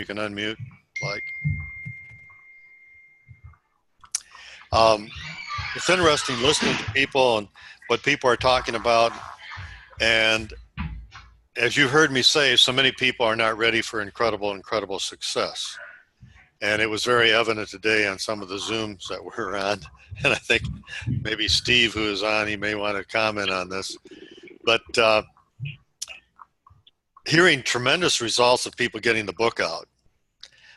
You can unmute, like. Um, it's interesting listening to people and what people are talking about. And as you heard me say, so many people are not ready for incredible success. And it was very evident today on some of the Zooms that we're on. And I think maybe Steve, who is on, he may want to comment on this. But hearing tremendous results of people getting the book out.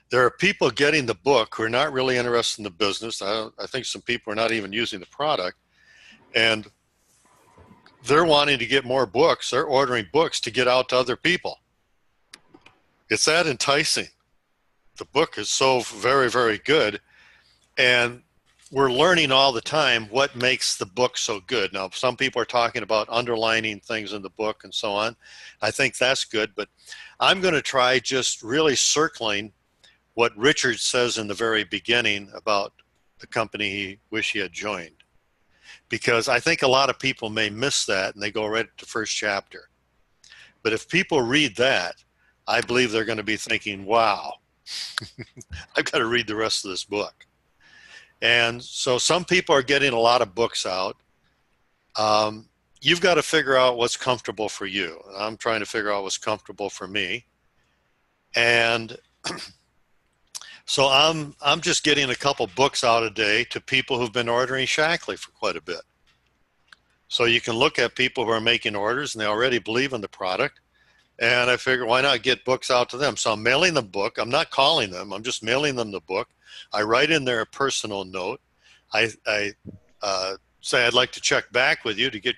There are people getting the book who are not really interested in the business. I think some people are not even using the product. And they're wanting to get more books. They're ordering books to get out to other people. It's that enticing. The book is so very good. And we're learning all the time what makes the book so good. Now, some people are talking about underlining things in the book and so on. I think that's good. But I'm going to try just really circling what Richard says in the very beginning about the company he wished he had joined. Because I think a lot of people may miss that and they go right to the first chapter. But if people read that, I believe they're going to be thinking, wow, I've got to read the rest of this book. And so some people are getting a lot of books out. You've got to figure out what's comfortable for you. I'm trying to figure out what's comfortable for me. And so I'm just getting a couple books out a day to people who've been ordering Shackley for quite a bit. So you can look at people who are making orders and they already believe in the product. And I figure, why not get books out to them? So I'm mailing them the book. I'm not calling them. I'm just mailing them the book. I write in there a personal note. I say I'd like to check back with you to get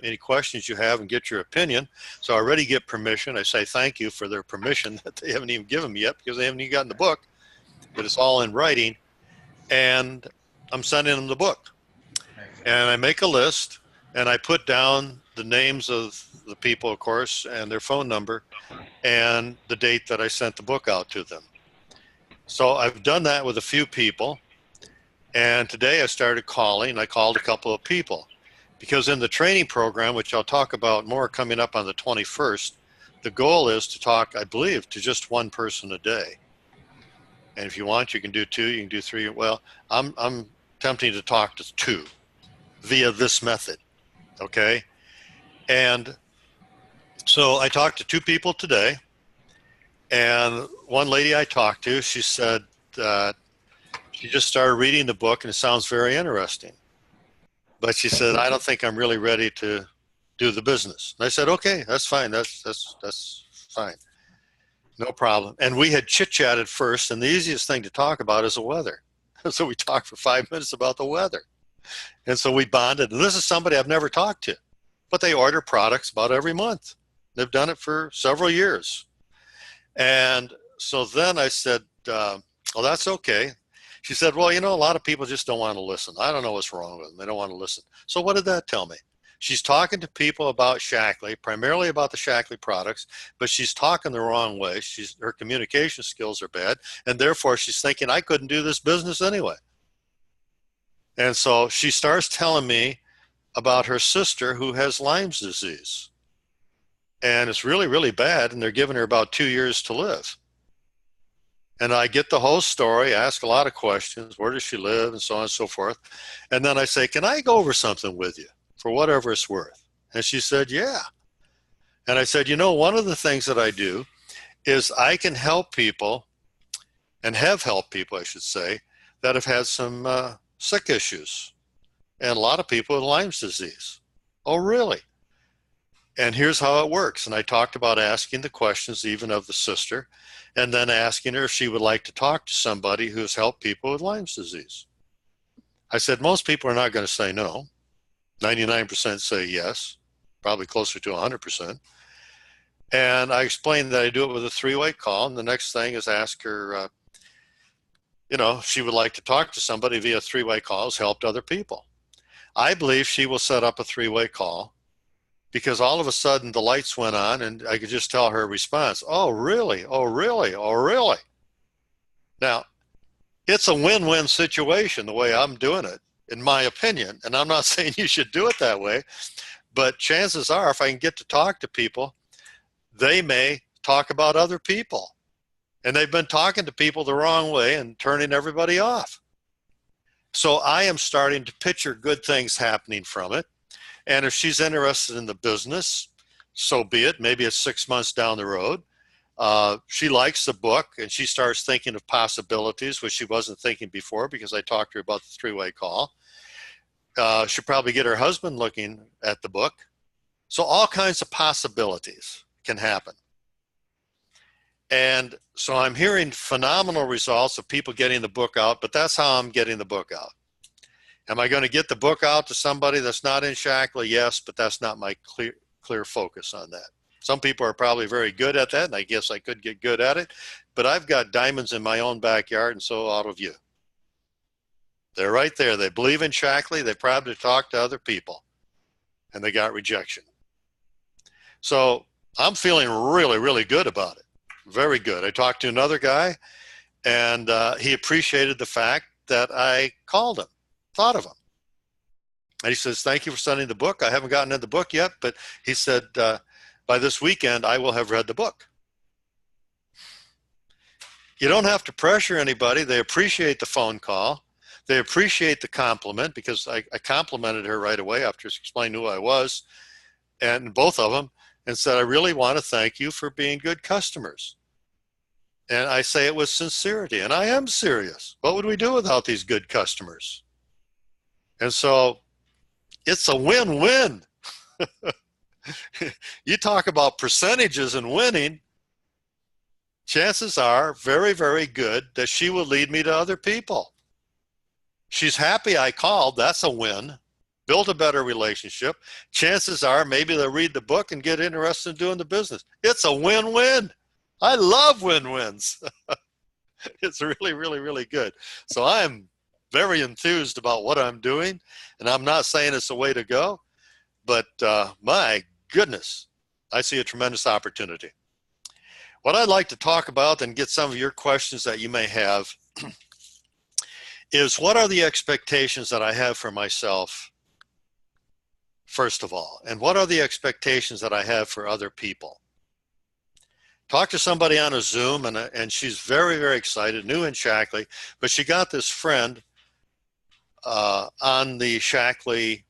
any questions you have and get your opinion. So I already get permission. I say thank you for their permission that they haven't even given me yet because they haven't even gotten the book. But it's all in writing, and I'm sending them the book. And I make a list, and I put down the names of the people, of course, and their phone number, and the date that I sent the book out to them. So I've done that with a few people, and today I started calling. I called a couple of people, because in the training program, which I'll talk about more coming up on the 21st, the goal is to talk, I believe, to just one person a day. And if you want, you can do 2, you can do 3. Well, I'm attempting to talk to 2 via this method, okay? And so I talked to 2 people today, and one lady I talked to, she said that she just started reading the book and it sounds very interesting. But she said, I don't think I'm really ready to do the business. And I said, okay, that's fine, that's fine. No problem. And we had chit-chatted first, and the easiest thing to talk about is the weather. So we talked for 5 minutes about the weather. And so we bonded. And this is somebody I've never talked to, but they order products about every month. They've done it for several years. And so then I said, well, that's okay. She said, well, you know, a lot of people just don't want to listen. I don't know what's wrong with them. They don't want to listen. So what did that tell me? She's talking to people about Shackley, primarily about the Shackley products, but she's talking the wrong way. Her communication skills are bad, and therefore she's thinking, I couldn't do this business anyway. And so she starts telling me about her sister who has Lyme's disease. And it's really bad, and they're giving her about 2 years to live. And I get the whole story, ask a lot of questions, where does she live, and so on and so forth. And then I say, can I go over something with you? For whatever it's worth. And she said, yeah. And I said, you know, one of the things that I do is I can help people, and have helped people, I should say, that have had some sick issues. And a lot of people with Lyme's disease. Oh, really? And here's how it works. And I talked about asking the questions even of the sister, and then asking her if she would like to talk to somebody who's helped people with Lyme's disease. I said, most people are not going to say no. 99% say yes, probably closer to 100%. And I explained that I do it with a 3-way call. And the next thing is ask her, you know, if she would like to talk to somebody via 3-way calls, helped other people. I believe she will set up a 3-way call because all of a sudden the lights went on and I could just tell her response. Oh, really? Oh, really? Oh, really? Now, it's a win-win situation the way I'm doing it, in my opinion. And I'm not saying you should do it that way, but chances are if I can get to talk to people, they may talk about other people. And they've been talking to people the wrong way and turning everybody off. So I am starting to picture good things happening from it. And if she's interested in the business, so be it. Maybe it's 6 months down the road. She likes the book and she starts thinking of possibilities, which she wasn't thinking before because I talked to her about the three-way call. She'll probably get her husband looking at the book. So all kinds of possibilities can happen. And so I'm hearing phenomenal results of people getting the book out, but that's how I'm getting the book out. Am I going to get the book out to somebody that's not in Shaklee? Yes, but that's not my clear focus on that. Some people are probably very good at that, and I guess I could get good at it, but I've got diamonds in my own backyard, and so out of you. They're right there. They believe in Shaklee. They probably talked to other people, and they got rejection. So I'm feeling really, really good about it. Very good. I talked to another guy, and he appreciated the fact that I called him, thought of him. And he says, thank you for sending the book. I haven't gotten in the book yet, but he said, by this weekend, I will have read the book. You don't have to pressure anybody. They appreciate the phone call. They appreciate the compliment because I complimented her right away after she explained who I was, and both of them, and said, I really want to thank you for being good customers. And I say it with sincerity, and I am serious. What would we do without these good customers? And so it's a win-win. You talk about percentages and winning, chances are very, very good that she will lead me to other people. She's happy I called, that's a win. Build a better relationship. Chances are maybe they'll read the book and get interested in doing the business. It's a win-win. I love win-wins. It's really, really, really good. So I'm very enthused about what I'm doing, and I'm not saying it's the way to go, but my goodness, I see a tremendous opportunity. What I'd like to talk about and get some of your questions that you may have is what are the expectations that I have for myself, first of all, and what are the expectations that I have for other people? Talk to somebody on a Zoom, and she's very, very excited, new in Shaklee, but she got this friend on the Shaklee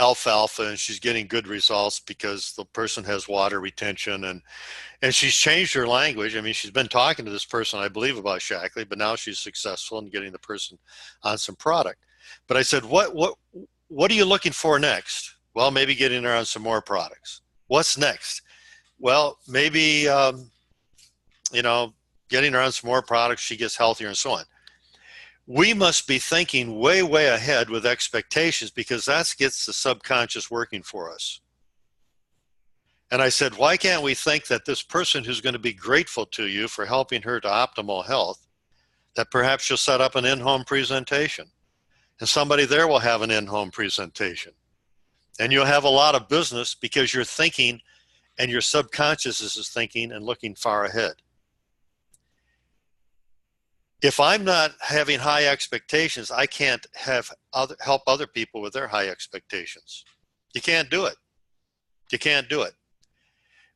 alfalfa, and she's getting good results because the person has water retention, and she's changed her language. I mean, she's been talking to this person, I believe, about Shaklee, but now she's successful in getting the person on some product. But I said, what are you looking for next? Well, maybe getting her on some more products. What's next? Well, maybe, getting her on some more products, she gets healthier and so on. We must be thinking way, way ahead with expectations because that gets the subconscious working for us. And I said, why can't we think that this person who's going to be grateful to you for helping her to optimal health, that perhaps you'll set up an in-home presentation and somebody there will have an in-home presentation and you'll have a lot of business because you're thinking and your subconscious is thinking and looking far ahead. If I'm not having high expectations, I can't help other people with their high expectations. You can't do it. You can't do it.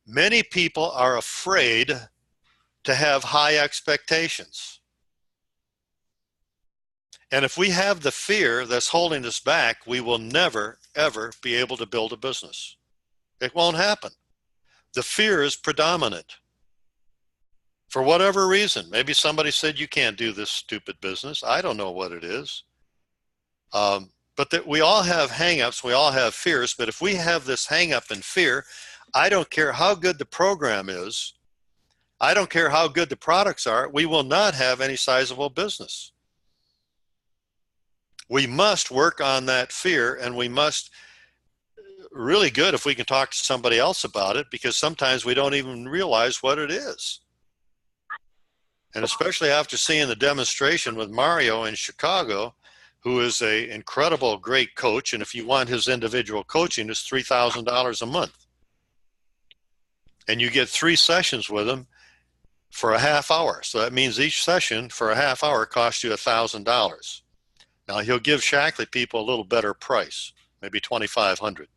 Many people are afraid to have high expectations. And if we have the fear that's holding us back, we will never, ever be able to build a business. It won't happen. The fear is predominant. For whatever reason, maybe somebody said you can't do this stupid business. I don't know what it is. But that we all have hang-ups, we all have fears, but if we have this hang-up and fear, I don't care how good the program is, I don't care how good the products are, we will not have any sizable business. We must work on that fear, and we must, really good if we can talk to somebody else about it, because sometimes we don't even realize what it is. And especially after seeing the demonstration with Mario in Chicago, who is an incredible, great coach, and if you want his individual coaching, it's $3,000 a month. And you get 3 sessions with him for a half hour. So that means each session for a half hour costs you $1,000. Now he'll give Shaklee people a little better price, maybe $2,500.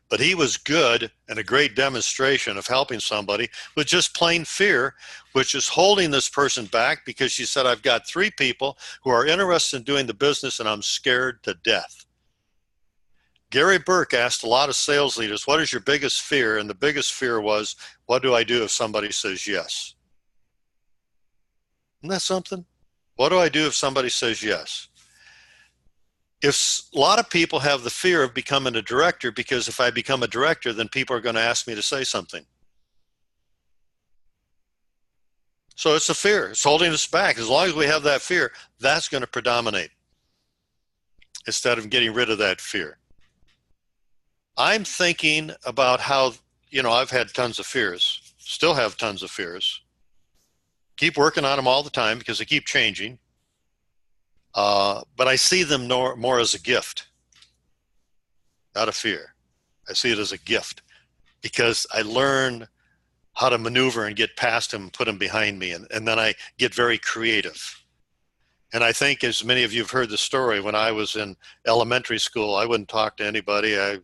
But he was good and a great demonstration of helping somebody with just plain fear, which is holding this person back because she said, I've got 3 people who are interested in doing the business and I'm scared to death. Gary Burke asked a lot of sales leaders, what is your biggest fear? And the biggest fear was, what do I do if somebody says yes? Isn't that something? What do I do if somebody says yes? If a lot of people have the fear of becoming a director because if I become a director, then people are going to ask me to say something. So it's a fear. It's holding us back. As long as we have that fear, that's going to predominate instead of getting rid of that fear. I'm thinking about how, I've had tons of fears, still have tons of fears. Keep working on them all the time because they keep changing. But I see them more as a gift, not a fear. I see it as a gift because I learn how to maneuver and get past them and put them behind me. And then I get very creative. And I think, as many of you have heard the story, when I was in elementary school, I wouldn't talk to anybody. I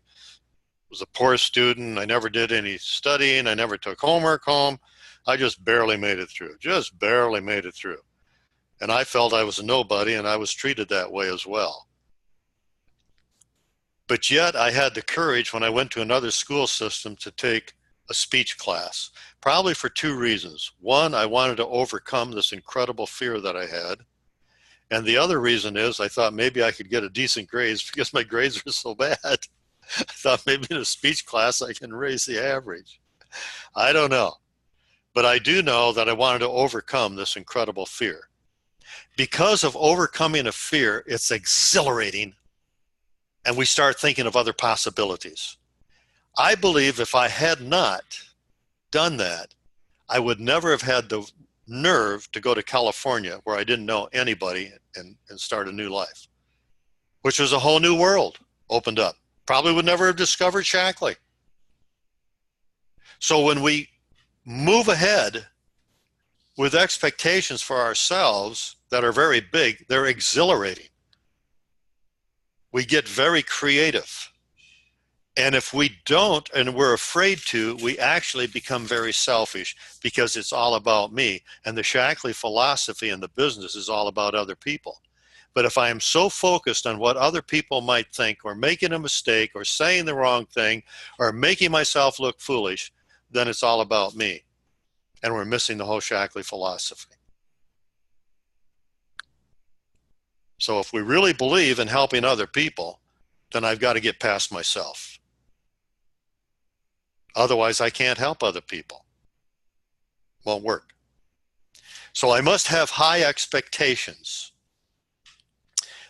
was a poor student. I never did any studying. I never took homework home. I just barely made it through, And I felt I was a nobody, and I was treated that way as well. But yet I had the courage when I went to another school system to take a speech class, probably for 2 reasons. One, I wanted to overcome this incredible fear that I had. And the other reason is I thought maybe I could get a decent grades because my grades were so bad. I thought maybe in a speech class I can raise the average. I don't know. But I do know that I wanted to overcome this incredible fear. Because of overcoming a fear, it's exhilarating, and we start thinking of other possibilities. I believe if I had not done that, I would never have had the nerve to go to California where I didn't know anybody and start a new life, which was a whole new world opened up. Probably would never have discovered Shackley. So when we move ahead with expectations for ourselves that are very big, they're exhilarating. We get very creative. And if we don't, and we're afraid to, we actually become very selfish because it's all about me. And the Shackley philosophy in the business is all about other people. But if I am so focused on what other people might think, or making a mistake, or saying the wrong thing, or making myself look foolish, then it's all about me. And we're missing the whole Shackley philosophy. So if we really believe in helping other people, then I've got to get past myself. Otherwise, I can't help other people. Won't work. So I must have high expectations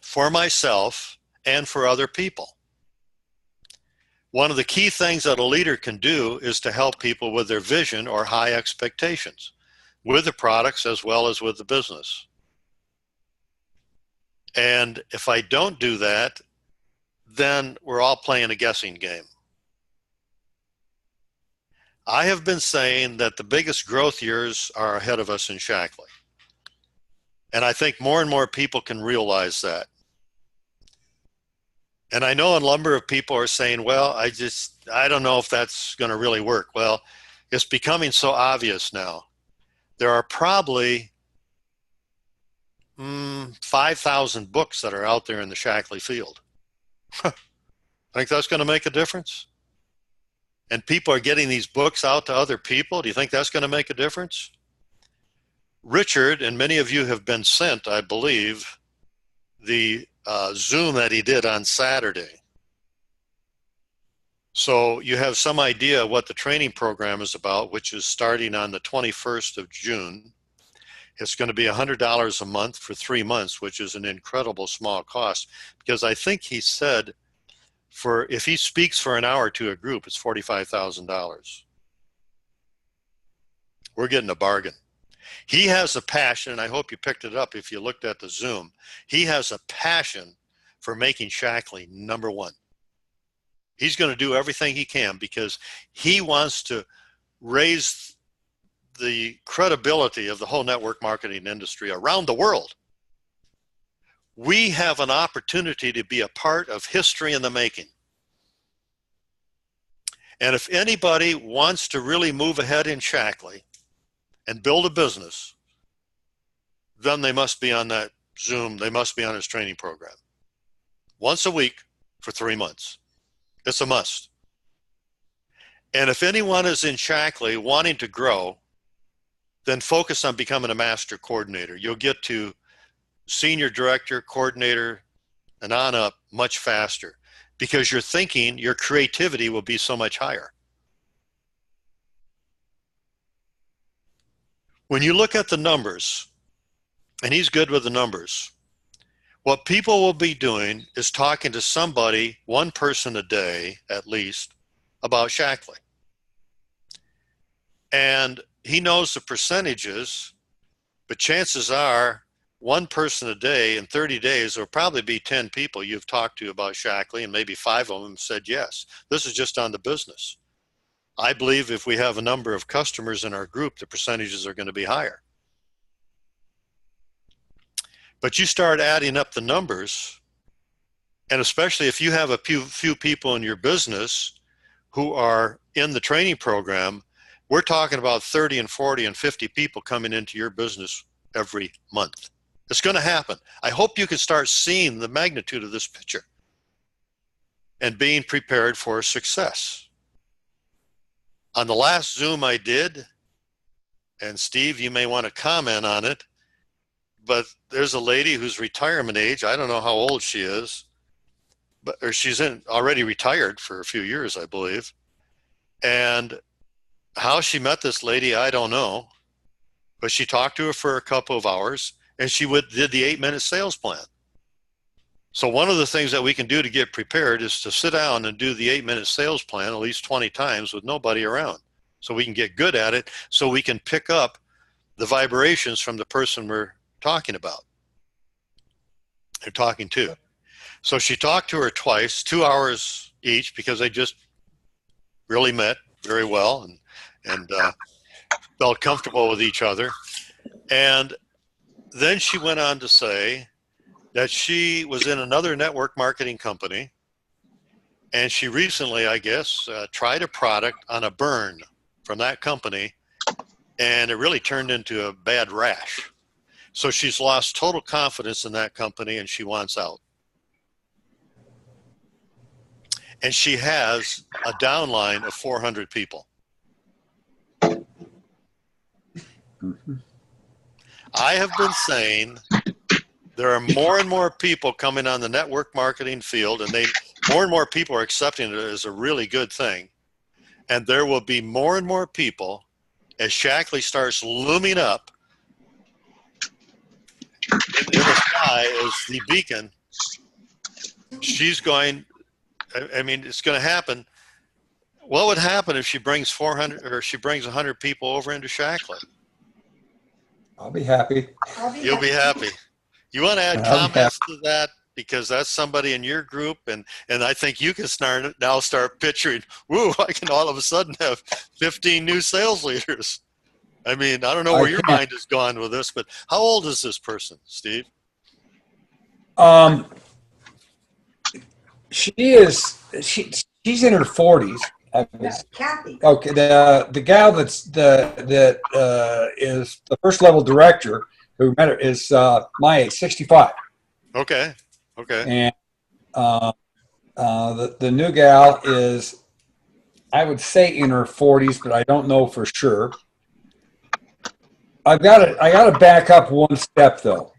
for myself and for other people. One of the key things that a leader can do is to help people with their vision or high expectations, with the products as well as with the business. And if I don't do that, then we're all playing a guessing game. I have been saying that the biggest growth years are ahead of us in Shackley. And I think more and more people can realize that. And I know a number of people are saying, well, I don't know if that's going to really work. Well, it's becoming so obvious now. There are probably 5,000 books that are out there in the Shackley field. Think that's going to make a difference? And people are getting these books out to other people. Do you think that's going to make a difference? Richard, and many of you have been sent, I believe, the Zoom that he did on Saturday. So you have some idea what the training program is about, which is starting on the 21st of June. It's going to be $100 a month for 3 months, which is an incredible small cost, because I think he said if he speaks for an hour to a group, it's $45,000. We're getting a bargain. He has a passion, and I hope you picked it up if you looked at the Zoom. He has a passion for making Shackley number one. He's going to do everything he can because he wants to raise the credibility of the whole network marketing industry around the world. We have an opportunity to be a part of history in the making. And if anybody wants to really move ahead in Shackley and build a business, then they must be on that Zoom. They must be on his training program once a week for 3 months. It's a must. And if anyone is in Shackley wanting to grow, then focus on becoming a master coordinator. You'll get to senior director, coordinator, and on up much faster because your thinking, your creativity will be so much higher. When you look at the numbers, and he's good with the numbers, what people will be doing is talking to somebody, one person a day at least, about Shackley. And he knows the percentages, but chances are one person a day in 30 days, there'll probably be 10 people you've talked to about Shackley, and maybe 5 of them said yes. This is just on the business. I believe if we have a number of customers in our group, the percentages are going to be higher. But you start adding up the numbers, and especially if you have a few people in your business who are in the training program, we're talking about 30 and 40 and 50 people coming into your business every month. It's going to happen. I hope you can start seeing the magnitude of this picture and being prepared for success. On the last Zoom I did, and Steve, you may want to comment on it, but there's a lady who's retirement age. I don't know how old she is, or she's already retired for a few years, I believe. And how she met this lady, I don't know, but she talked to her for a couple of hours, and she did the 8-minute sales plan. So one of the things that we can do to get prepared is to sit down and do the 8-minute sales plan at least 20 times with nobody around, so we can get good at it, so we can pick up the vibrations from the person we're talking about. They're talking to. So she talked to her twice, 2 hours each, because they just really met very well and felt comfortable with each other. And then she went on to say that she was in another network marketing company, and she recently, I guess, tried a product on a burn from that company, and it really turned into a bad rash. So she's lost total confidence in that company, and she wants out. And she has a downline of 400 people. Mm-hmm. I have been saying there are more and more people coming on the network marketing field, and more and more people are accepting it as a really good thing. And there will be more and more people as Shackley starts looming up in the sky as the beacon. She's going, I mean, it's going to happen. What would happen if she brings 400 or she brings 100 people over into Shackley? I'll be happy. You'll be happy. You want to add comments to that? Because that's somebody in your group, and I think you can now start picturing, woo, I can all of a sudden have 15 new sales leaders. I mean, I don't know where your mind has gone with this, but how old is this person, Steve? She's in her 40s. Kathy. Okay, the gal that is the first level director who met her is my age, 65. Okay. And the new gal is, I would say, in her 40s, but I don't know for sure. I got to back up one step though.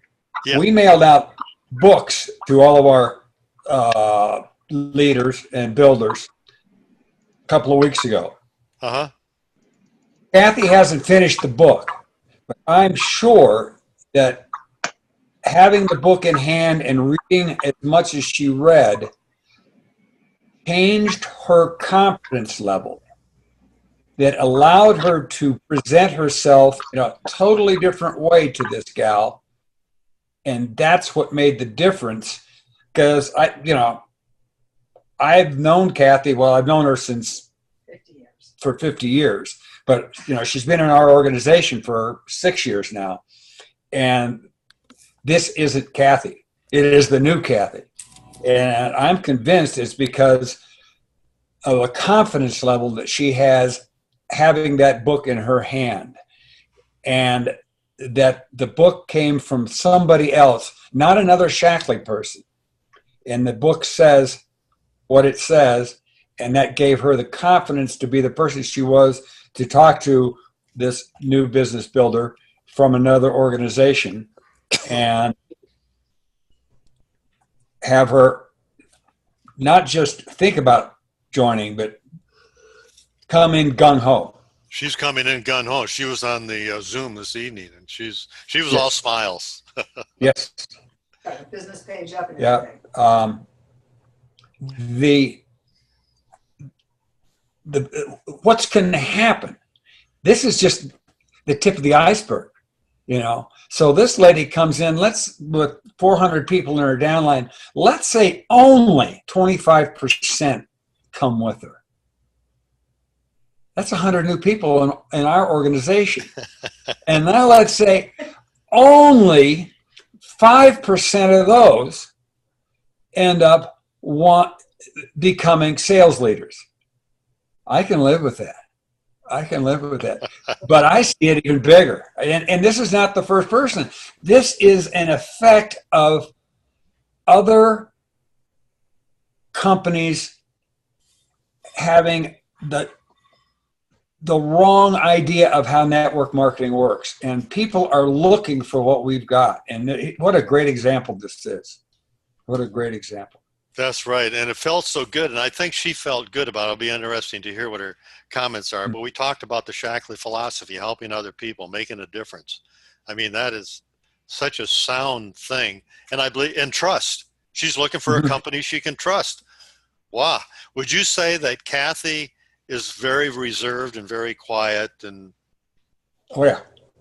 Yeah. We mailed out books to all of our leaders and builders a couple of weeks ago. Uh-huh. Kathy hasn't finished the book, but I'm sure that having the book in hand and reading as much as she read changed her confidence level, that allowed her to present herself in a totally different way to this gal. And that's what made the difference, because I've known Kathy, well, I've known her since 50 years. For 50 years, but she's been in our organization for 6 years now. And this isn't Kathy. It is the new Kathy. And I'm convinced it's because of a confidence level that she has having that book in her hand, and that the book came from somebody else, not another Shackley person. And the book says what it says, and that gave her the confidence to be the person she was to talk to this new business builder from another organization and have her not just think about joining, but come in gung-ho. She's coming in gun ho. She was on the Zoom this evening, and she was Yes. all smiles. Yes. Got the business page up and Yeah. everything. The what's going to happen? This is just the tip of the iceberg, you know. So this lady comes in, with 400 people in her downline, let's say only 25% come with her. That's 100 new people in our organization. And now let's say only 5% of those end up becoming sales leaders. I can live with that. But I see it even bigger. And this is not the first person. This is an effect of other companies having the wrong idea of how network marketing works. And people are looking for what we've got. And what a great example this is. What a great example. That's right. And it felt so good. And I think she felt good about it. It'll be interesting to hear what her comments are. But we talked about the Shackley philosophy, helping other people, making a difference. I mean, that is such a sound thing. And I believe in trust. She's looking for a company she can trust. Wow. Would you say that Kathy is very reserved and very quiet? And Oh, yeah.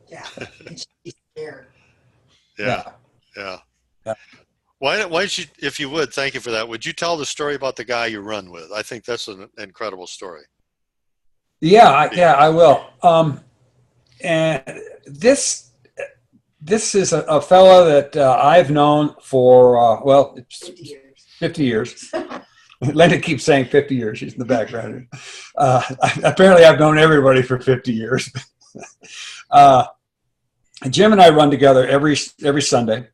Yeah. And she's scared. yeah. Why don't you, if you would, thank you for that. Would you tell the story about the guy you run with? I think that's an incredible story. Yeah, I will. And this is a fellow that I've known for, 50 years. 50 years. Linda keeps saying 50 years. She's in the background. Apparently, I've known everybody for 50 years. Jim and I run together every Sunday.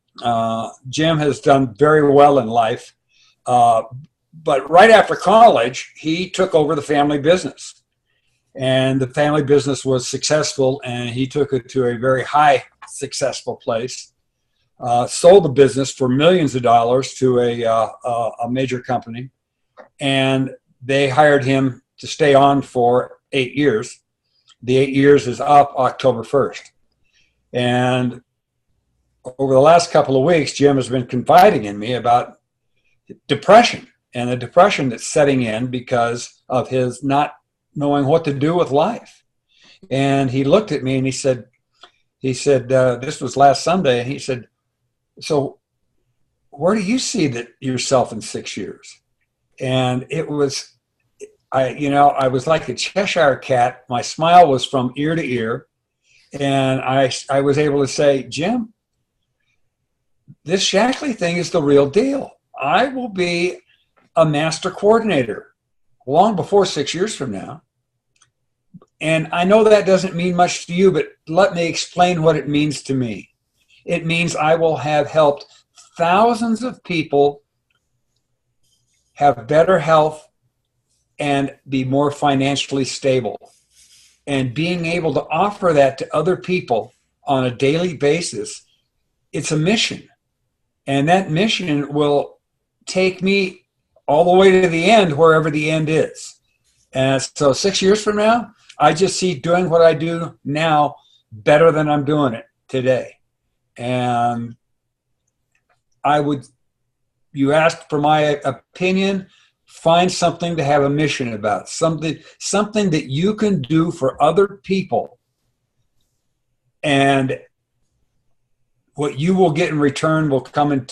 Jim has done very well in life. But right after college, he took over the family business. And the family business was successful, and he took it to a very high successful place. Sold the business for millions of dollars to a major company. And they hired him to stay on for 8 years. The 8 years is up October 1st. And over the last couple of weeks, Jim has been confiding in me about depression and the depression that's setting in because of his not knowing what to do with life. And he looked at me and he said, this was last Sunday, and he said, so where do you see yourself in 6 years? And it was, I was like a Cheshire cat. My smile was from ear to ear. And I was able to say, Jim, this Shackley thing is the real deal. I will be a master coordinator long before 6 years from now. And I know that doesn't mean much to you, but let me explain what it means to me. It means I will have helped thousands of people have better health and be more financially stable. And being able to offer that to other people on a daily basis, it's a mission. And that mission will take me all the way to the end, wherever the end is. And so 6 years from now, I just see doing what I do now better than I'm doing it today. And you asked for my opinion, find something to have a mission about, something that you can do for other people. And what you will get in return will come in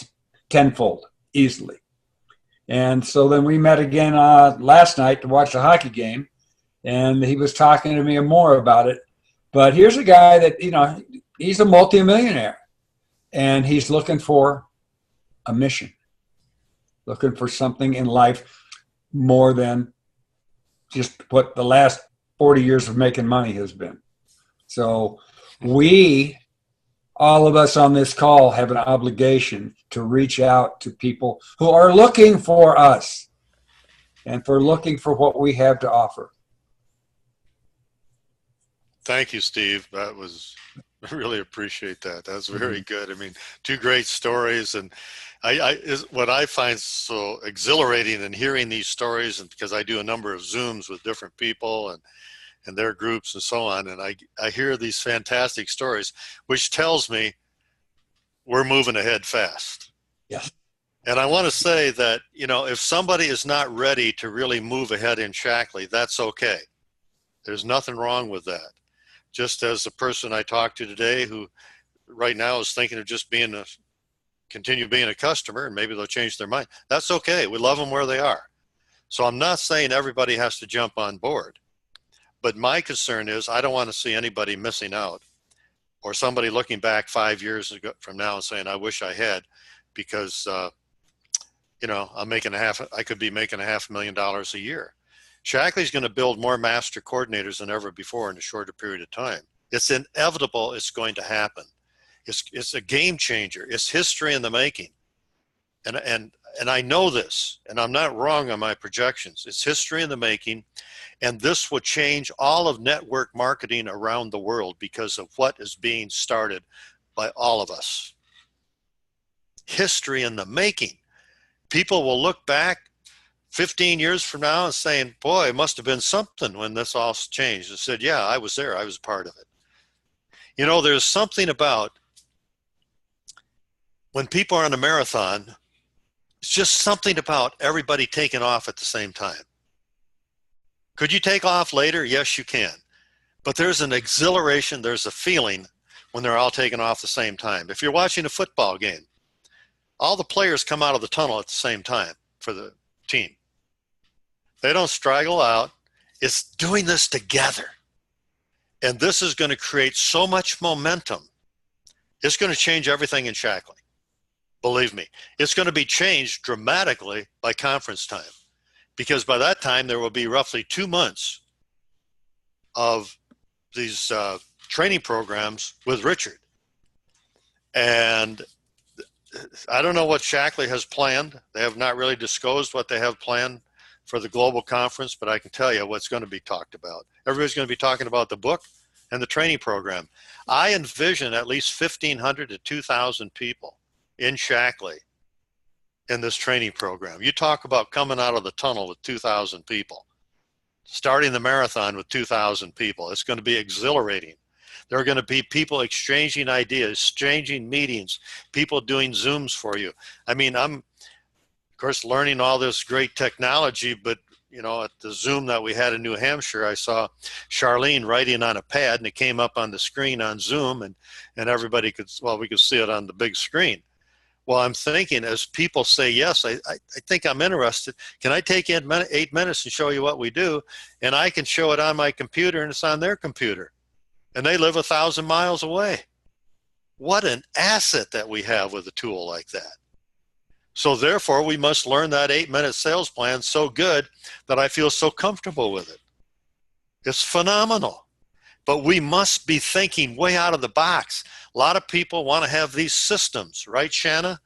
tenfold, easily. And so then we met again last night to watch the hockey game, and he was talking to me more about it. But here's a guy that, he's a multimillionaire, and he's looking for a mission, looking for something in life more than just what the last 40 years of making money has been. So we, all of us on this call, have an obligation to reach out to people who are looking for us and for looking for what we have to offer. Thank you, Steve. I really appreciate that. That's very good. I mean, two great stories. And what I find so exhilarating in hearing these stories, and because I do a number of Zooms with different people and their groups and so on, and I hear these fantastic stories, which tells me we're moving ahead fast. Yes. And I want to say that, if somebody is not ready to really move ahead in Shackley, that's okay. There's nothing wrong with that. Just as the person I talked to today, who right now is thinking of just continue being a customer, and maybe they'll change their mind. That's okay. We love them where they are. So I'm not saying everybody has to jump on board, but my concern is I don't want to see anybody missing out, or somebody looking back 5 years from now and saying, I wish I had, because, I could be making $500,000 a year. Shackley's going to build more master coordinators than ever before in a shorter period of time. It's inevitable. It's going to happen. It's a game changer. It's history in the making. And I know this, and I'm not wrong on my projections. It's history in the making, and this will change all of network marketing around the world because of what is being started by all of us. History in the making. People will look back 15 years from now and saying, boy, it must have been something when this all changed. And said, yeah, I was there. I was part of it. There's something about when people are on a marathon, it's just something about everybody taking off at the same time. Could you take off later? Yes, you can. But there's an exhilaration, there's a feeling when they're all taking off the same time. If you're watching a football game, all the players come out of the tunnel at the same time for the team. They don't straggle out. It's doing this together. And this is going to create so much momentum. It's going to change everything in Shackley. Believe me, it's going to be changed dramatically by conference time, because by that time there will be roughly 2 months of these training programs with Richard. And I don't know what Shackley has planned. They have not really disclosed what they have planned for the global conference, but I can tell you what's going to be talked about. Everybody's going to be talking about the book and the training program. I envision at least 1,500 to 2,000 people in Shackley in this training program. You talk about coming out of the tunnel with 2,000 people, starting the marathon with 2,000 people. It's going to be exhilarating. There are going to be people exchanging ideas, exchanging meetings, people doing Zooms for you. I mean, I'm, of course, learning all this great technology, but at the Zoom that we had in New Hampshire, I saw Charlene writing on a pad, and it came up on the screen on Zoom, and everybody we could see it on the big screen. Well, I'm thinking, as people say, yes, I think I'm interested. Can I take 8 minutes and show you what we do? And I can show it on my computer, and it's on their computer. And they live 1,000 miles away. What an asset that we have with a tool like that. So therefore, we must learn that 8-minute sales plan so good that I feel so comfortable with it. It's phenomenal. But we must be thinking way out of the box. A lot of people want to have these systems, right, Shanna?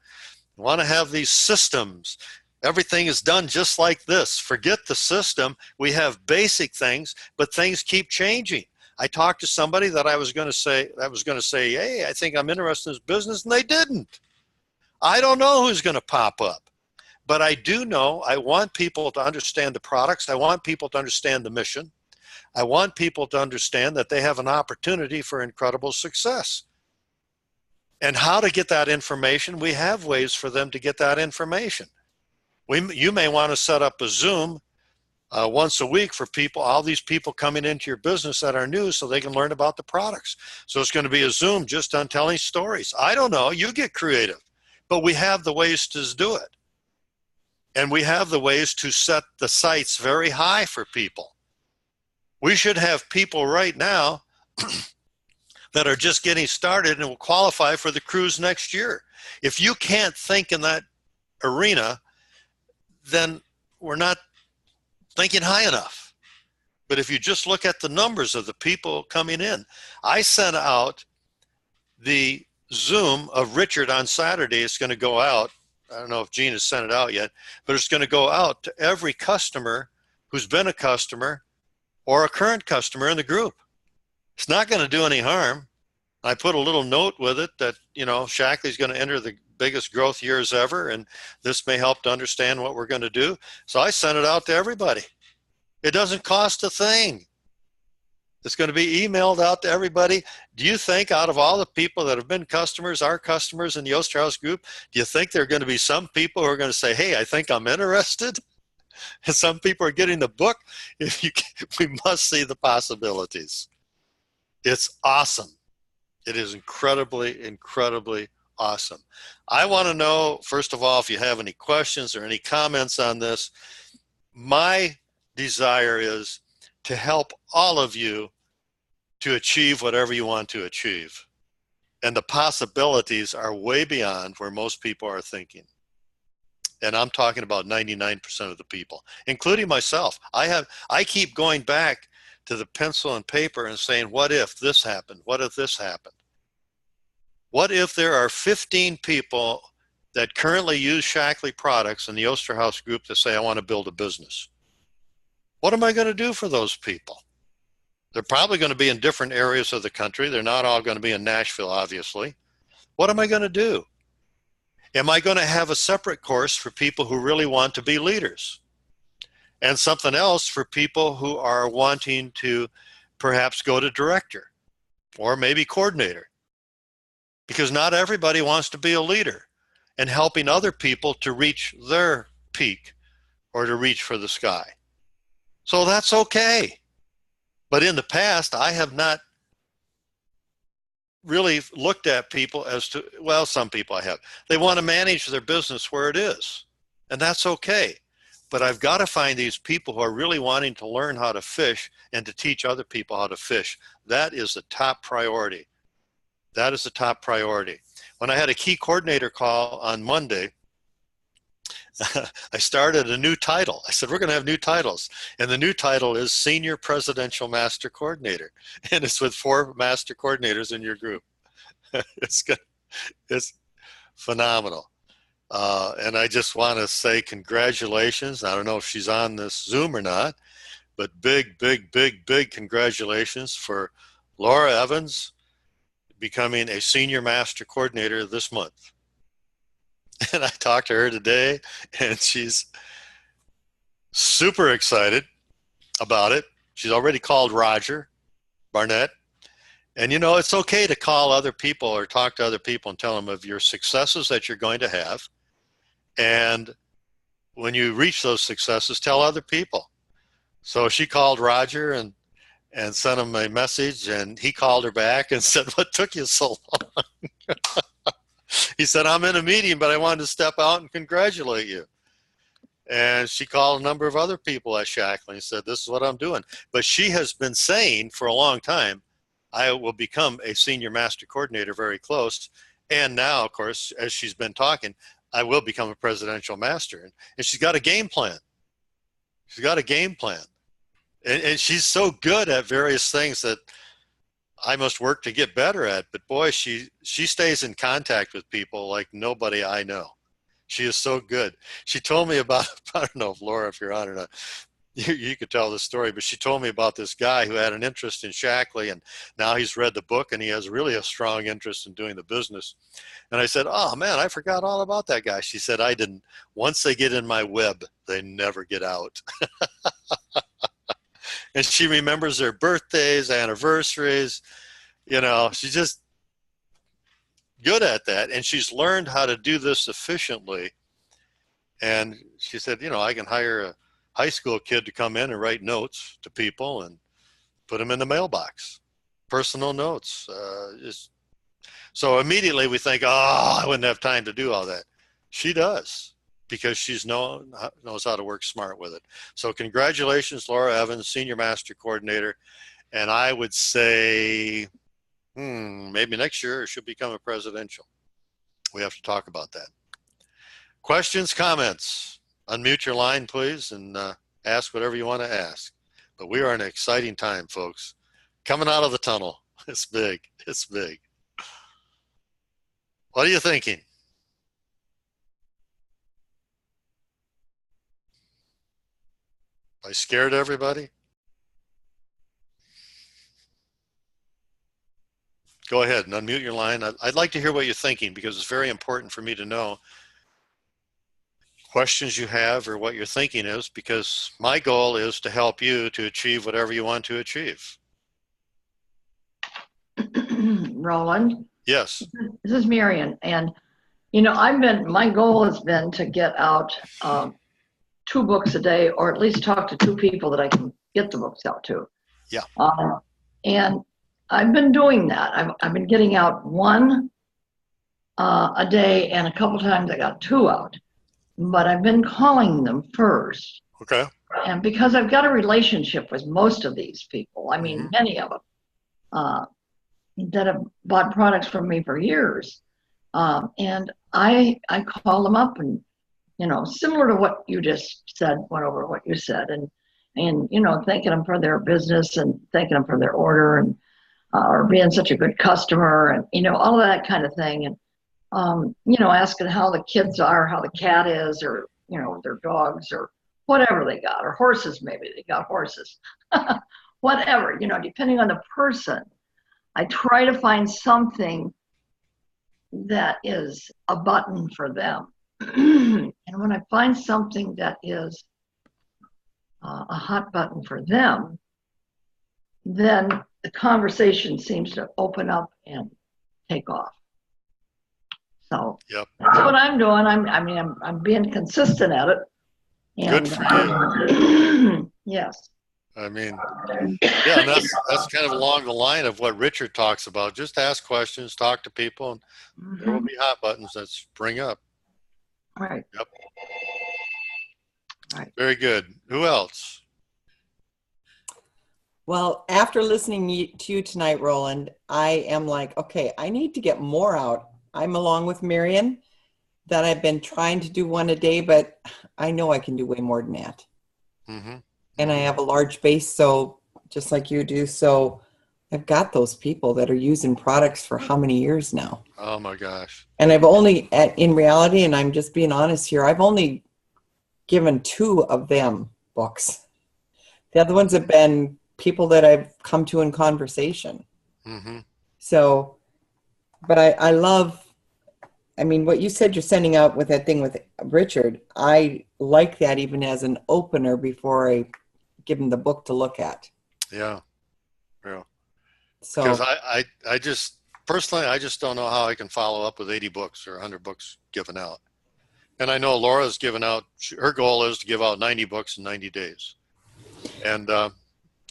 Want to have these systems. Everything is done just like this. Forget the system. We have basic things, but things keep changing. I talked to somebody that I was going to say, hey, I think I'm interested in this business, and they didn't. I don't know who's going to pop up. But I do know I want people to understand the products. I want people to understand the mission. I want people to understand that they have an opportunity for incredible success. And how to get that information, we have ways for them to get that information. You may want to set up a Zoom once a week for people, all these people coming into your business that are new, so they can learn about the products. So it's going to be a Zoom just on telling stories. I don't know. You get creative. But we have the ways to do it. And we have the ways to set the sights very high for people. We should have people right now that are just getting started and will qualify for the cruise next year. If you can't think in that arena, then we're not thinking high enough. But if you just look at the numbers of the people coming in, I sent out the Zoom of Richard on Saturday. It's going to go out. I don't know if Gene has sent it out yet, but it's going to go out to every customer who's been a customer or a current customer in the group. It's not going to do any harm. I put a little note with it that, Shackley's going to enter the biggest growth years ever, and this may help to understand what we're going to do. So I sent it out to everybody. It doesn't cost a thing. It's going to be emailed out to everybody. Do you think out of all the people that have been customers, our customers in the Osterhaus group, do you think there are going to be some people who are going to say, hey, I think I'm interested? And some people are getting the book. We must see the possibilities. It's awesome. It is incredibly, incredibly awesome. I want to know, first of all, if you have any questions or any comments on this. My desire is to help all of you to achieve whatever you want to achieve. And the possibilities are way beyond where most people are thinking. And I'm talking about 99% of the people, including myself. I keep going back to the pencil and paper and saying, what if this happened? What if this happened? What if there are 15 people that currently use Shackley products in the Osterhaus group that say, I want to build a business? What am I going to do for those people? They're probably going to be in different areas of the country. They're not all going to be in Nashville, obviously. What am I going to do? Am I going to have a separate course for people who really want to be leaders? And something else for people who are wanting to perhaps go to director or maybe coordinator? Because not everybody wants to be a leader and helping other people to reach their peak or to reach for the sky. So that's okay. But in the past, I have not really looked at people as to, well, some people I have. They want to manage their business where it is, and that's okay. But I've got to find these people who are really wanting to learn how to fish and to teach other people how to fish. That is the top priority. That is the top priority. When I had a key coordinator call on Monday, I started a new title. I said, we're going to have new titles. And the new title is Senior Presidential Master Coordinator. And it's with 4 master coordinators in your group. It's phenomenal. And I just want to say congratulations. I don't know if she's on this Zoom or not, but big, big, big, big congratulations for Laura Evans becoming a Senior Master Coordinator this month. And I talked to her today, and she's super excited about it. She's already called Roger Barnett. And, it's okay to call other people or talk to other people and tell them of your successes that you're going to have. And when you reach those successes, tell other people. So she called Roger and sent him a message, and he called her back and said, what took you so long? He said, I'm in a meeting, but I wanted to step out and congratulate you. And she called a number of other people at Shackley and said, this is what I'm doing. But she has been saying for a long time, I will become a Senior Master Coordinator very close. And now, of course, as she's been talking, I will become a Presidential Master. And she's got a game plan. She's got a game plan. And she's so good at various things that I must work to get better at. But boy, she stays in contact with people like nobody I know. She is so good. She told me about, I don't know if Laura, if you're on or not, you could tell the story, but she told me about this guy who had an interest in Shackley, and now he's read the book and he has really a strong interest in doing the business. And I said, oh man, I forgot all about that guy. She said, I didn't. Once they get in my web, they never get out. And she remembers their birthdays, anniversaries. She's just good at that. And she's learned how to do this efficiently. And she said, I can hire a high school kid to come in and write notes to people and put them in the mailbox, personal notes. So immediately we think, I wouldn't have time to do all that. She does, because she knows how to work smart with it. So congratulations, Laura Evans, Senior Master Coordinator. And I would say, maybe next year she'll become a presidential. We have to talk about that. Questions, comments? Unmute your line, please, and ask whatever you want to ask. But we are in an exciting time, folks. Coming out of the tunnel. It's big. It's big. What are you thinking? I scared everybody? Go ahead and unmute your line. I'd like to hear what you're thinking, because it's very important for me to know questions you have or what your thinking is, because my goal is to help you to achieve whatever you want to achieve. Roland, Yes. this is Marion, and my goal has been to get out 2 books a day, or at least talk to 2 people that I can get the books out to. Yeah. And I've been doing that. I've been getting out 1 a day, and a couple times I got 2 out. But I've been calling them first. Okay. And because I've got a relationship with most of these people, I mean, many of them, that have bought products from me for years. And I call them up, and, similar to what you just said, went over what you said, and thanking them for their business and thanking them for their order, and or being such a good customer, and, all of that kind of thing. And, asking how the kids are, how the cat is, or, their dogs, or whatever they got, or horses, maybe they got horses, whatever, depending on the person. I try to find something that is a button for them. And when I find something that is a hot button for them, then the conversation seems to open up and take off. So Yep. that's what I'm doing. I'm being consistent at it. And, Good for you. Yes. I mean, yeah, and that's kind of along the line of what Richard talks about. Just ask questions, talk to people, and there will be hot buttons that spring up. Right. Yep. Right. Very good. Who else? Well, after listening to you tonight, Roland, I am like, okay, I need to get more out. I'm along with Marion that I've been trying to do 1 a day, but I know I can do way more than that. Mm-hmm. And I have a large base, so just like you do. So I've got those people that are using products for how many years now? Oh my gosh. And I've only, in reality, and I'm just being honest here, I've only given 2 of them books. The other ones have been people that I've come to in conversation. Mm-hmm. So, but I love, what you said you're sending out with that thing with Richard, I like that even as an opener before I give him the book to look at. Yeah. Yeah. So, Because I just, personally, I just don't know how I can follow up with 80 books or 100 books given out. And I know Laura's given out, her goal is to give out 90 books in 90 days. And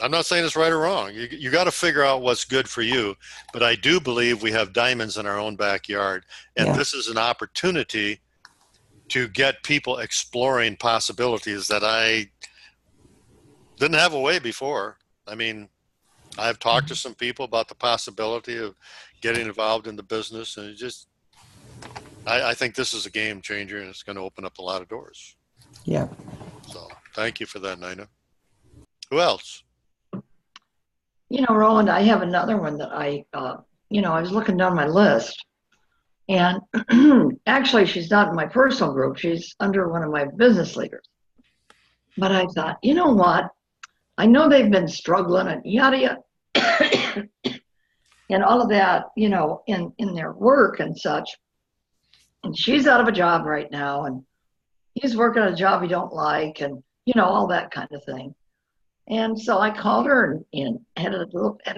I'm not saying it's right or wrong. You got to figure out what's good for you. But I do believe we have diamonds in our own backyard. And this is an opportunity to get people exploring possibilities that I didn't have a way before. I mean, I've talked to some people about the possibility of getting involved in the business, and it just, I think this is a game changer, and it's going to open up a lot of doors. yeah. So thank you for that, Nina. Who else? Roland, I have another one that I was looking down my list, and actually she's not in my personal group. She's under one of my business leaders. But I thought, you know what? I know they've been struggling and yada, yada, and all of that, in their work and such. And she's out of a job right now, and he's working a job he don't like, and, all that kind of thing. And so I called her and had a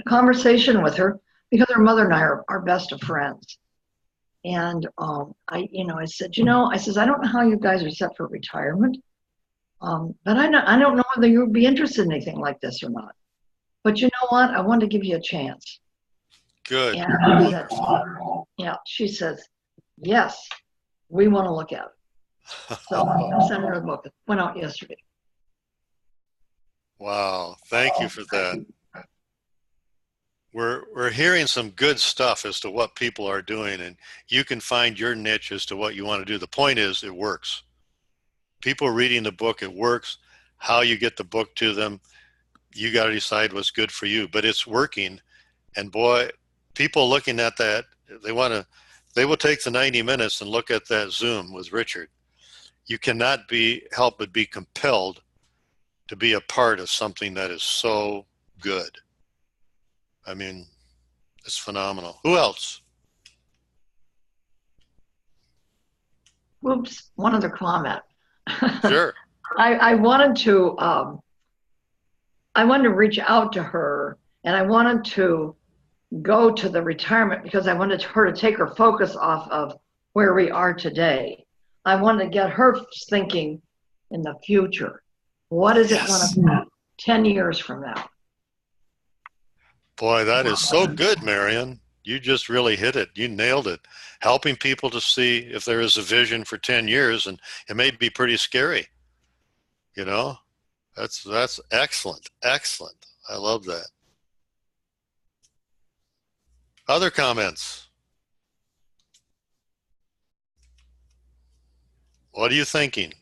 conversation with her, because her mother and I are best of friends. And I said, I don't know how you guys are set for retirement, but I don't know whether you would be interested in anything like this or not. But you know what? I wanted to give you a chance. Good. And she says, yes, we want to look at it. So I'm sending her the book. It went out yesterday. Wow. Thank you for that. We're hearing some good stuff as to what people are doing, and you can find your niche as to what you want to do. The point is, it works. People reading the book, it works. How you get the book to them, you got to decide what's good for you, but it's working. And boy, people looking at that, they will take the 90 minutes and look at that Zoom with Richard. You cannot help but be compelled to be a part of something that is so good. I mean, it's phenomenal. Who else? Oops, one other comment. Sure. I wanted to reach out to her, and I wanted to go to the retirement because I wanted her to take her focus off of where we are today. I wanted to get her thinking in the future. What is it going to be 10 years from now? Boy, that is so good, Marion. You just really hit it. You nailed it. Helping people to see if there is a vision for 10 years, and it may be pretty scary. You know, that's excellent. Excellent. I love that. Other comments? What are you thinking?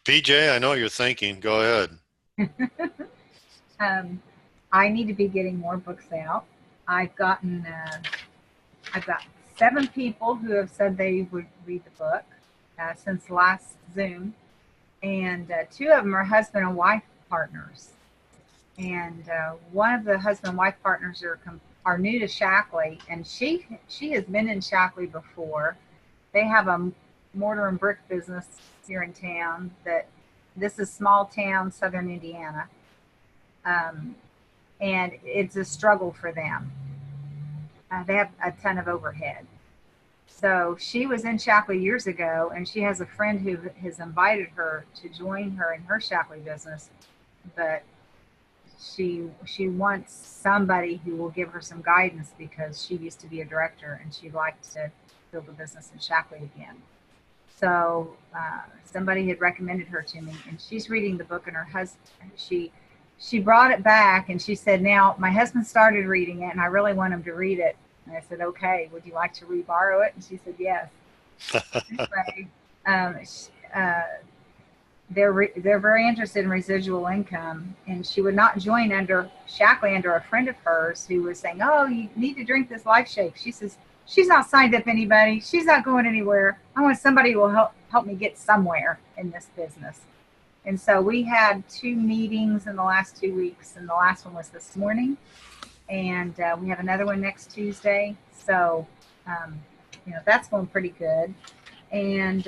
PJ, I know you're thinking. Go ahead. I need to be getting more books out. I've got 7 people who have said they would read the book since last Zoom, and 2 of them are husband and wife partners. And one of the husband and wife partners are new to Shackley, and she has been in Shackley before. They have a mortar and brick business here in town. This is small town, southern Indiana. And it's a struggle for them. They have a ton of overhead. So she was in Shackley years ago, and she has a friend who has invited her to join her in her Shackley business, but she wants somebody who will give her some guidance because she used to be a director and she'd like to build a business in Shackley again. So somebody had recommended her to me, and she's reading the book, and her husband, she brought it back, and she said, now my husband started reading it and I really want him to read it. And I said, okay, would you like to reborrow it? And she said, yes. Anyway, they're very interested in residual income, and she would not join Shackley under a friend of hers who was saying, oh, you need to drink this Life Shake. She says, she's not signed up anybody. She's not going anywhere. I want somebody who will help me get somewhere in this business. And so we had 2 meetings in the last 2 weeks, and the last one was this morning. And we have another one next Tuesday. So, that's going pretty good. And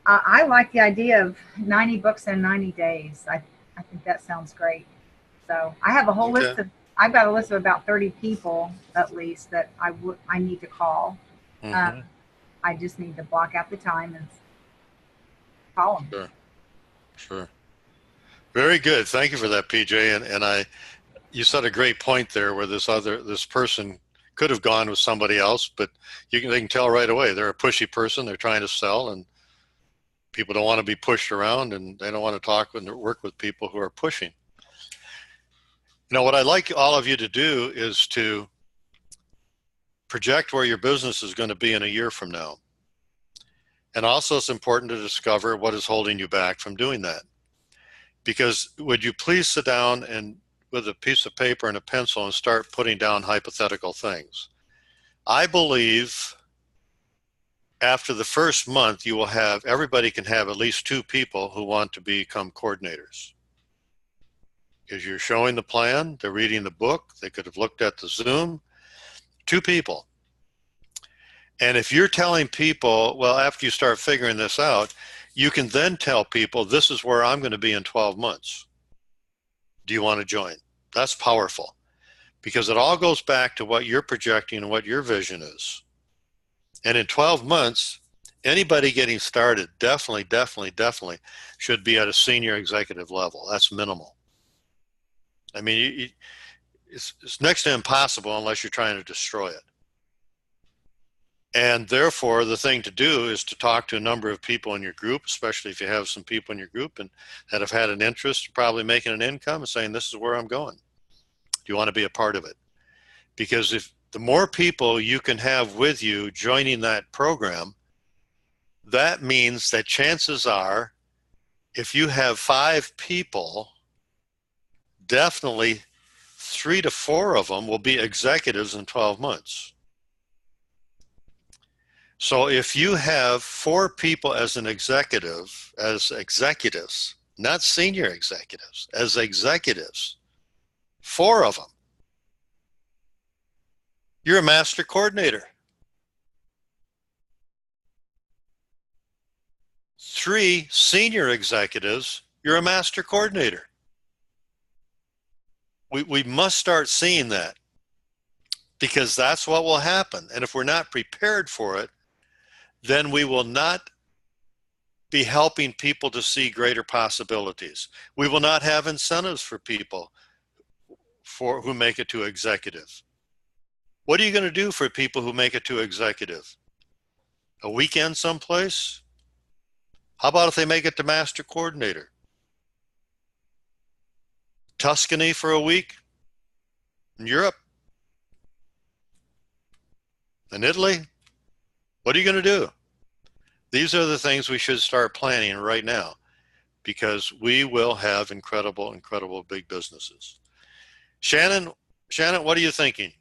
I like the idea of 90 books in 90 days. I think that sounds great. So I have a whole I've got a list of about 30 people at least that I need to call. Mm-hmm. I just need to block out the time and call them. Sure. Very good. Thank you for that, PJ. And you said a great point there where this person could have gone with somebody else, but they can tell right away. They're a pushy person. They're trying to sell, and people don't want to be pushed around, and they don't want to talk and work with people who are pushing. What I'd like all of you to do is to project where your business is going to be in a year from now. And also it's important to discover what is holding you back from doing that. Because would you please sit down and with a piece of paper and a pencil and start putting down hypothetical things. I believe after the first month everybody can have at least 2 people who want to become coordinators. Because you're showing the plan, they're reading the book, they could have looked at the Zoom. 2 people. And if you're telling people, well, after you start figuring this out, you can then tell people, this is where I'm going to be in 12 months. Do you want to join? That's powerful because it all goes back to what you're projecting and what your vision is. And in 12 months, anybody getting started definitely should be at a senior executive level. That's minimal. I mean, it's next to impossible unless you're trying to destroy it. And therefore, the thing to do is to talk to a number of people in your group, especially if you have some people in your group and that have had an interest, probably making an income and saying, this is where I'm going. Do you want to be a part of it? Because if the more people you can have with you joining that program, that means that chances are, if you have 5 people, definitely 3 to 4 of them will be executives in 12 months. So if you have 4 people as an executive, as executives, not senior executives, as executives, 4 of them, you're a master coordinator. 3 senior executives, you're a master coordinator. We must start seeing that, because that's what will happen. And if we're not prepared for it, then we will not be helping people to see greater possibilities. We will not have incentives for people who make it to executive. What are you going to do for people who make it to executive? A weekend someplace? How about if they make it to master coordinator? Tuscany for a week? In Europe? In Italy? What are you going to do? These are the things we should start planning right now, because we will have incredible, incredible big businesses. Shannon, what are you thinking?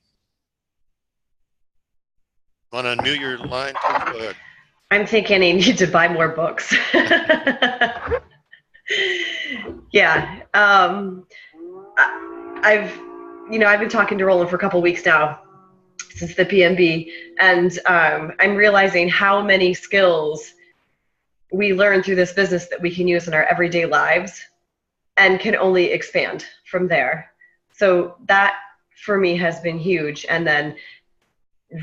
Want to unmute your line? Go ahead. I'm thinking I need to buy more books. Yeah. I've been talking to Roland for a couple of weeks now, since the PMB, and I'm realizing how many skills we learn through this business that we can use in our everyday lives and can only expand from there. So that for me has been huge. And then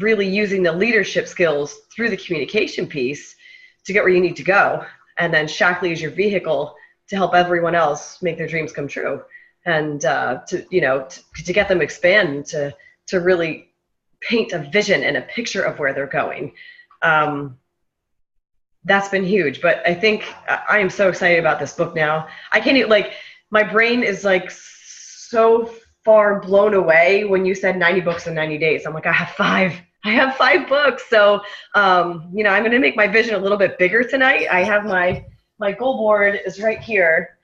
really using the leadership skills through the communication piece to get where you need to go. And then Shackley is your vehicle to help everyone else make their dreams come true. And to get them expand, to really paint a vision and a picture of where they're going. That's been huge. But I think I am so excited about this book now. I can't even, my brain is so far blown away when you said 90 books in 90 days. I'm like, I have 5 books. So, I'm going to make my vision a little bit bigger tonight. I have my goal board is right here,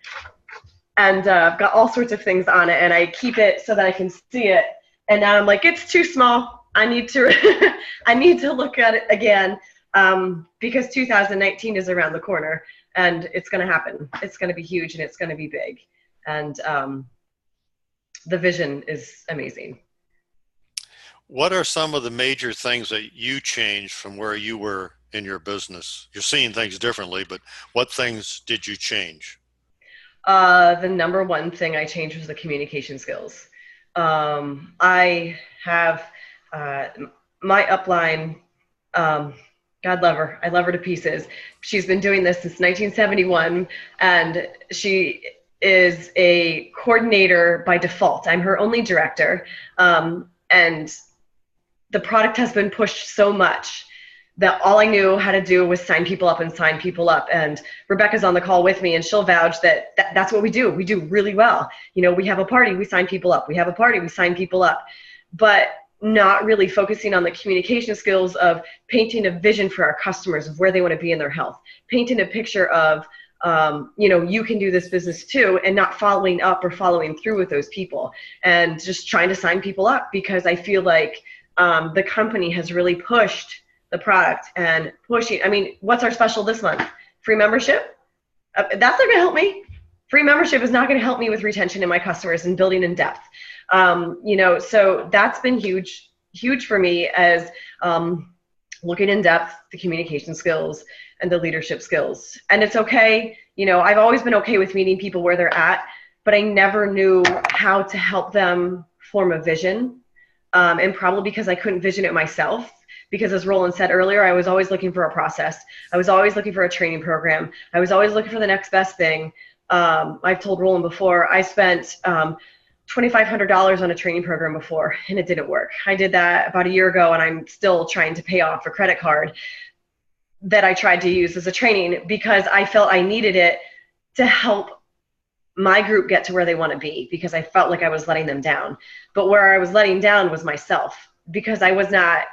and I've got all sorts of things on it, and I keep it so that I can see it. And now I'm like, it's too small. I need to, I need to look at it again, because 2019 is around the corner, and it's going to happen. It's going to be huge, and it's going to be big. And the vision is amazing. What are some of the major things that you changed from where you were in your business? You're seeing things differently, but what things did you change? The number one thing I changed was the communication skills. I have my upline, God love her. I love her to pieces. She's been doing this since 1971, and she is a coordinator by default. I'm her only director. And the product has been pushed so much that all I knew how to do was sign people up and sign people up. And Rebecca's on the call with me, and she'll vouch that that's what we do. We do really well. We have a party, we sign people up. We have a party, we sign people up. But not really focusing on the communication skills of painting a vision for our customers of where they want to be in their health, painting a picture of, you can do this business too, and not following up or following through with those people, and just trying to sign people up, because I feel like the company has really pushed the product and pushing. I mean, what's our special this month? Free membership? That's not going to help me. Free membership is not going to help me with retention in my customers and building in depth. So that's been huge for me, as looking in depth, the communication skills and the leadership skills. And it's okay. I've always been okay with meeting people where they're at, but I never knew how to help them form a vision. And probably because I couldn't vision it myself. Because as Roland said earlier, I was always looking for a process. I was always looking for a training program. I was always looking for the next best thing. I've told Roland before, I spent $2,500 on a training program before, and it didn't work. I did that about a year ago, and I'm still trying to pay off a credit card that I tried to use as a training, because I felt I needed it to help my group get to where they want to be, because I felt like I was letting them down. But where I was letting down was myself, because I was not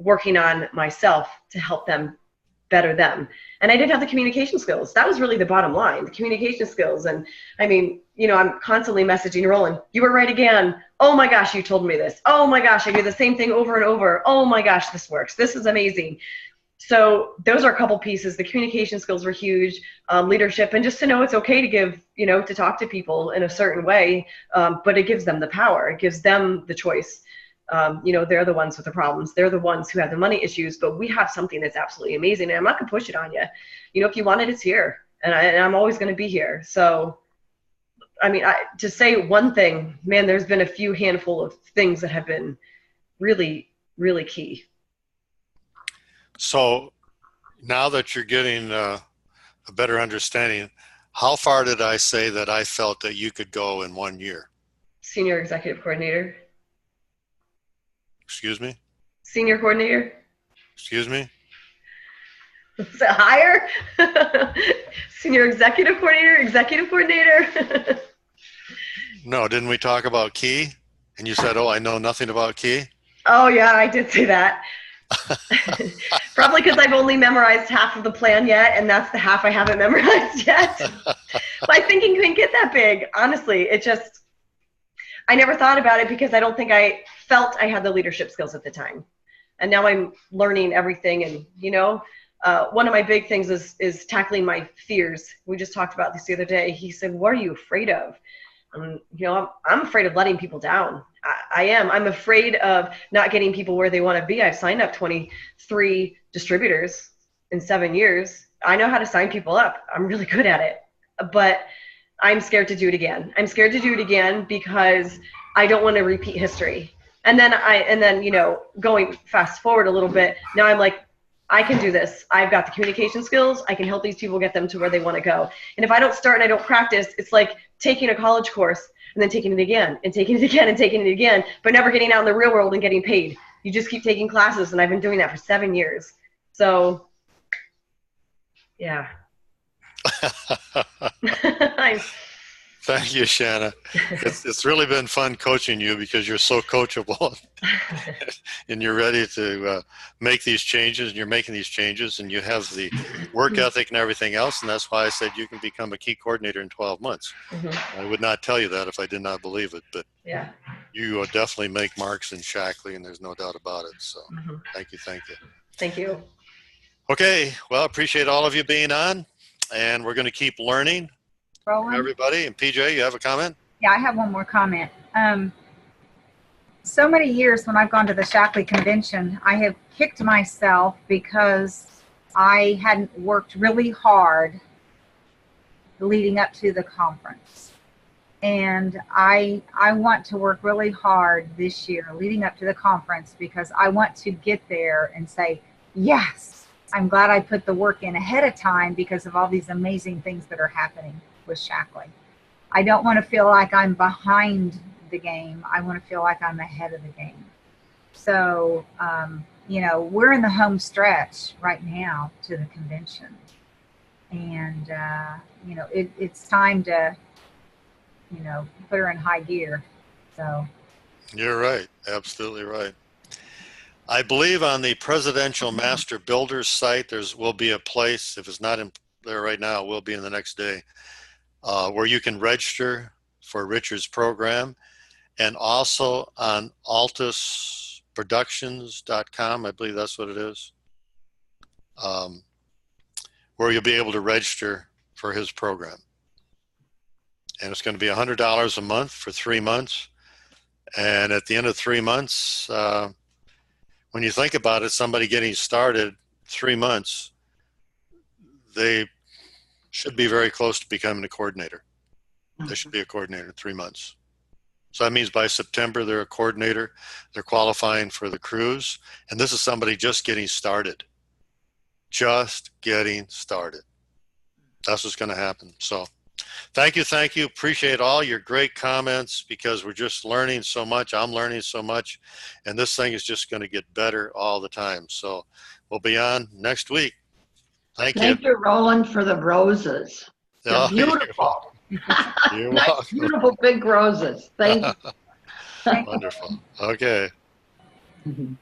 working on myself to help them better them. And I didn't have the communication skills. That was really the bottom line, the communication skills. And I mean, you know, I'm constantly messaging Roland, you were right again. Oh my gosh, you told me this. Oh my gosh, I do the same thing over and over. Oh my gosh, this works. This is amazing. So those are a couple pieces. The communication skills were huge, leadership, and just to know it's okay to give, you know, to talk to people in a certain way, but it gives them the power. It gives them the choice. You know, they're the ones with the problems. They're the ones who have the money issues, but we have something that's absolutely amazing, and I'm not going to push it on you. You know, if you want it, it's here, and I'm always going to be here. So, I mean, to say one thing, man, there's been a few handful of things that have been really, really key. So now that you're getting a better understanding, how far did I say that I felt that you could go in 1 year? Senior executive coordinator. Excuse me? Senior coordinator. Excuse me? Is it higher? Senior executive coordinator, executive coordinator. No, didn't we talk about key? And you said, oh, I know nothing about key? Oh, yeah, I did say that. Probably because I've only memorized half of the plan yet, and that's the half I haven't memorized yet. My thinking couldn't get that big. Honestly, it just, I never thought about it because I don't think I felt I had the leadership skills at the time. And now I'm learning everything. And, you know, one of my big things is tackling my fears. We just talked about this the other day. He said, what are you afraid of? You know, I'm afraid of letting people down. I am. I'm afraid of not getting people where they want to be. I've signed up 23 distributors in 7 years. I know how to sign people up. I'm really good at it. But I'm scared to do it again. I'm scared to do it again because I don't want to repeat history. And then, you know, going fast forward a little bit, now I'm like, I can do this. I've got the communication skills. I can help these people get them to where they want to go. And if I don't start and I don't practice, it's like taking a college course and then taking it again and taking it again and taking it again, but never getting out in the real world and getting paid. You just keep taking classes, and I've been doing that for 7 years. So, yeah. Thank you, Shanna. It's really been fun coaching you because you're so coachable and you're ready to make these changes, and you're making these changes, and you have the work ethic and everything else. And that's why I said you can become a key coordinator in 12 months. Mm-hmm. I would not tell you that if I did not believe it, but yeah, you definitely make marks in Shackley, and there's no doubt about it. So thank you. Thank you. Okay. Well, appreciate all of you being on, and we're going to keep learning. Roland? Everybody. And PJ, you have a comment? Yeah, I have one more comment. So many years when I've gone to the Shackley convention, I have kicked myself because I hadn't worked really hard leading up to the conference. And I want to work really hard this year leading up to the conference because I want to get there and say, yes, I'm glad I put the work in ahead of time because of all these amazing things that are happening with Shackley. I don't want to feel like I'm behind the game. I want to feel like I'm ahead of the game. So, you know, we're in the home stretch right now to the convention. And, you know, it's time to, you know, put her in high gear. So. You're right. Absolutely right. I believe on the Presidential Master Builders site, will be a place, if it's not in there right now, it will be in the next day, where you can register for Richard's program, and also on altusproductions.com, I believe that's what it is, where you'll be able to register for his program. And it's going to be $100 a month for 3 months. And at the end of 3 months, when you think about it, somebody getting started 3 months, they should be very close to becoming a coordinator. They should be a coordinator in 3 months. So that means by September, they're a coordinator. They're qualifying for the cruise. And this is somebody just getting started. Just getting started. That's what's going to happen. So thank you. Appreciate all your great comments because we're just learning so much. I'm learning so much. And this thing is just going to get better all the time. So we'll be on next week. Thank you. Thank you, Roland, for the roses. They're beautiful. You're nice, welcome. beautiful big roses. Thank you. Wonderful. Okay. Mm-hmm.